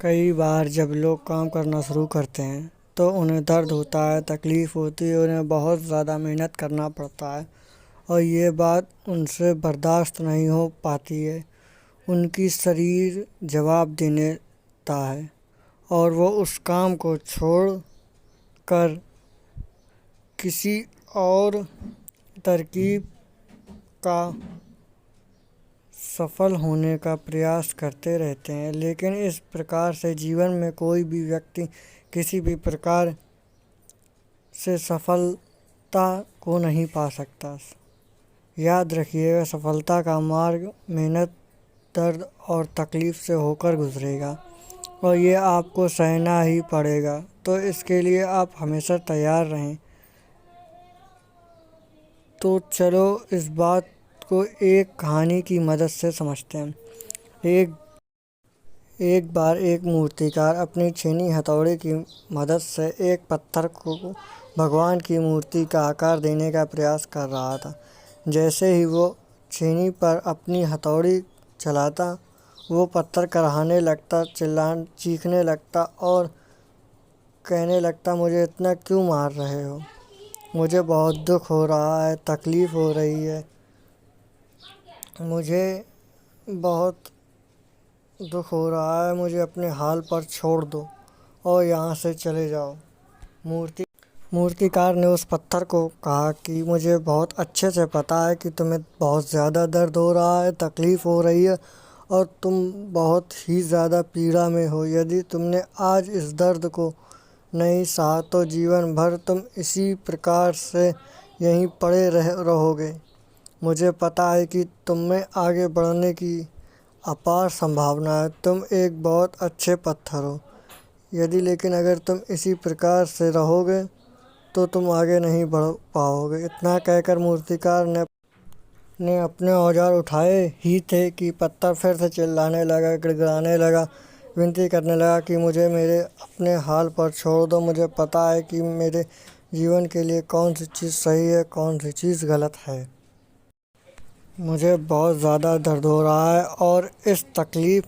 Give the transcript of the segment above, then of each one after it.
कई बार जब लोग काम करना शुरू करते हैं तो उन्हें दर्द होता है, तकलीफ़ होती है, उन्हें बहुत ज़्यादा मेहनत करना पड़ता है और ये बात उनसे बर्दाश्त नहीं हो पाती है। उनकी शरीर जवाब देने लगता है और वो उस काम को छोड़ कर किसी और तरकीब का सफल होने का प्रयास करते रहते हैं। लेकिन इस प्रकार से जीवन में कोई भी व्यक्ति किसी भी प्रकार से सफलता को नहीं पा सकता। याद रखिएगा, सफलता का मार्ग मेहनत, दर्द और तकलीफ़ से होकर गुजरेगा और ये आपको सहना ही पड़ेगा। तो इसके लिए आप हमेशा तैयार रहें। तो चलो इस बात को एक कहानी की मदद से समझते हैं। एक बार एक मूर्तिकार अपनी छीनी हथौड़े की मदद से एक पत्थर को भगवान की मूर्ति का आकार देने का प्रयास कर रहा था। जैसे ही वो छीनी पर अपनी हथौड़ी चलाता, वो पत्थर कराहने लगता, चीखने लगता और कहने लगता, मुझे इतना क्यों मार रहे हो? मुझे बहुत दुख हो रहा है, तकलीफ़ हो रही है, मुझे बहुत दुख हो रहा है, मुझे अपने हाल पर छोड़ दो और यहाँ से चले जाओ। मूर्तिकार ने उस पत्थर को कहा कि मुझे बहुत अच्छे से पता है कि तुम्हें बहुत ज़्यादा दर्द हो रहा है, तकलीफ़ हो रही है और तुम बहुत ही ज़्यादा पीड़ा में हो। यदि तुमने आज इस दर्द को नहीं सहा तो जीवन भर तुम इसी प्रकार से यहीं पड़े रहोगे। मुझे पता है कि तुम में आगे बढ़ने की अपार संभावना है। तुम एक बहुत अच्छे पत्थर हो। लेकिन अगर तुम इसी प्रकार से रहोगे तो तुम आगे नहीं बढ़ पाओगे। इतना कहकर मूर्तिकार ने अपने औजार उठाए ही थे कि पत्थर फिर से चिल्लाने लगा, गिड़गिड़ाने लगा, विनती करने लगा कि मुझे मेरे अपने हाल पर छोड़ दो। मुझे पता है कि मेरे जीवन के लिए कौन सी चीज़ सही है, कौन सी चीज़ गलत है। मुझे बहुत ज़्यादा दर्द हो रहा है और इस तकलीफ़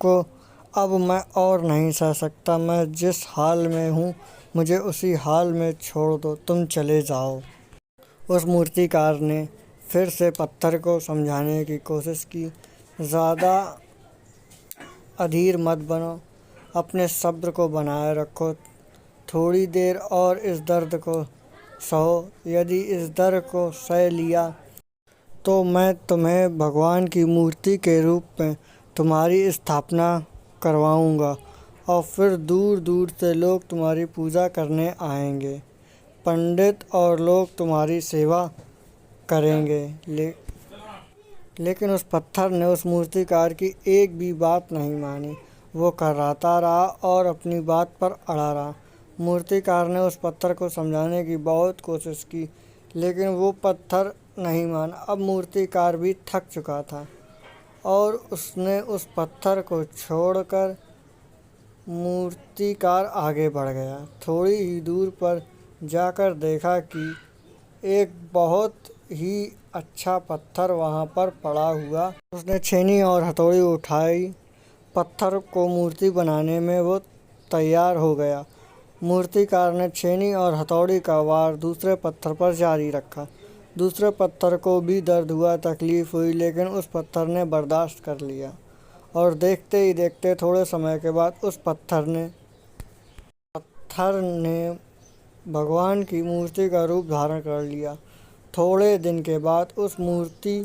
को अब मैं और नहीं सह सकता। मैं जिस हाल में हूँ, मुझे उसी हाल में छोड़ दो, तुम चले जाओ। उस मूर्तिकार ने फिर से पत्थर को समझाने की कोशिश की, ज़्यादा अधीर मत बनो, अपने सब्र को बनाए रखो, थोड़ी देर और इस दर्द को सहो। यदि इस दर्द को सह लिया तो मैं तुम्हें भगवान की मूर्ति के रूप में तुम्हारी स्थापना करवाऊंगा और फिर दूर दूर से लोग तुम्हारी पूजा करने आएंगे। पंडित और लोग तुम्हारी सेवा करेंगे। लेकिन उस पत्थर ने उस मूर्तिकार की एक भी बात नहीं मानी। वो कराता रहा और अपनी बात पर अड़ा रहा। मूर्तिकार ने उस पत्थर को समझाने की बहुत कोशिश की, लेकिन वो पत्थर नहीं माना। अब मूर्तिकार भी थक चुका था और उसने उस पत्थर को छोड़कर मूर्तिकार आगे बढ़ गया। थोड़ी ही दूर पर जाकर देखा कि एक बहुत ही अच्छा पत्थर वहाँ पर पड़ा हुआ। उसने छेनी और हथौड़ी उठाई। पत्थर को मूर्ति बनाने में वो तैयार हो गया। मूर्तिकार ने छेनी और हथौड़ी का वार दूसरे पत्थर पर जारी रखा। दूसरे पत्थर को भी दर्द हुआ, तकलीफ़ हुई, लेकिन उस पत्थर ने बर्दाश्त कर लिया और देखते ही देखते थोड़े समय के बाद उस पत्थर ने भगवान की मूर्ति का रूप धारण कर लिया। थोड़े दिन के बाद उस मूर्ति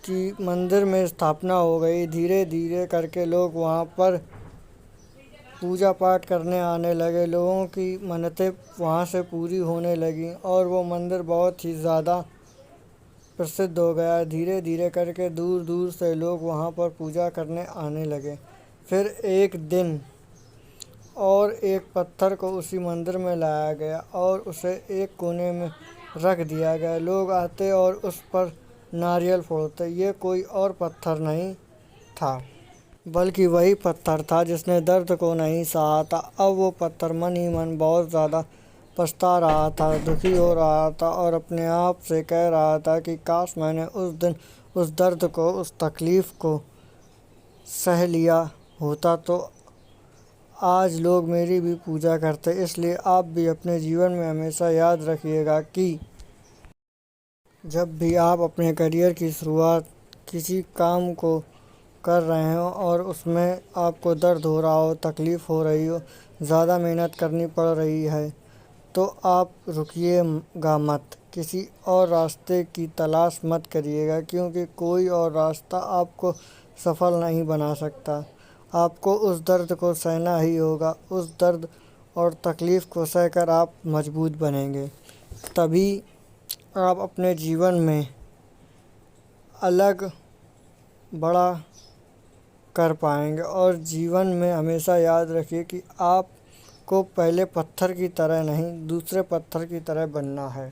की मंदिर में स्थापना हो गई। धीरे धीरे करके लोग वहाँ पर पूजा पाठ करने आने लगे। लोगों की मन्नतें वहाँ से पूरी होने लगीं और वो मंदिर बहुत ही ज़्यादा प्रसिद्ध हो गया। धीरे धीरे करके दूर दूर से लोग वहाँ पर पूजा करने आने लगे। फिर एक दिन और एक पत्थर को उसी मंदिर में लाया गया और उसे एक कोने में रख दिया गया। लोग आते और उस पर नारियल फोड़ते। ये कोई और पत्थर नहीं था, बल्कि वही पत्थर था जिसने दर्द को नहीं सहा था। अब वो पत्थर मन ही मन बहुत ज़्यादा पछता रहा था, दुखी हो रहा था और अपने आप से कह रहा था कि काश मैंने उस दिन उस दर्द को, उस तकलीफ़ को सह लिया होता तो आज लोग मेरी भी पूजा करते। इसलिए आप भी अपने जीवन में हमेशा याद रखिएगा कि जब भी आप अपने करियर की शुरुआत किसी काम को कर रहे हो और उसमें आपको दर्द हो रहा हो, तकलीफ़ हो रही हो, ज़्यादा मेहनत करनी पड़ रही है, तो आप रुकिएगा मत, किसी और रास्ते की तलाश मत करिएगा, क्योंकि कोई और रास्ता आपको सफल नहीं बना सकता। आपको उस दर्द को सहना ही होगा। उस दर्द और तकलीफ़ को सहकर आप मजबूत बनेंगे। तभी आप अपने जीवन में अलग बड़ा कर पाएंगे। और जीवन में हमेशा याद रखिए कि आपको पहले पत्थर की तरह नहीं, दूसरे पत्थर की तरह बनना है।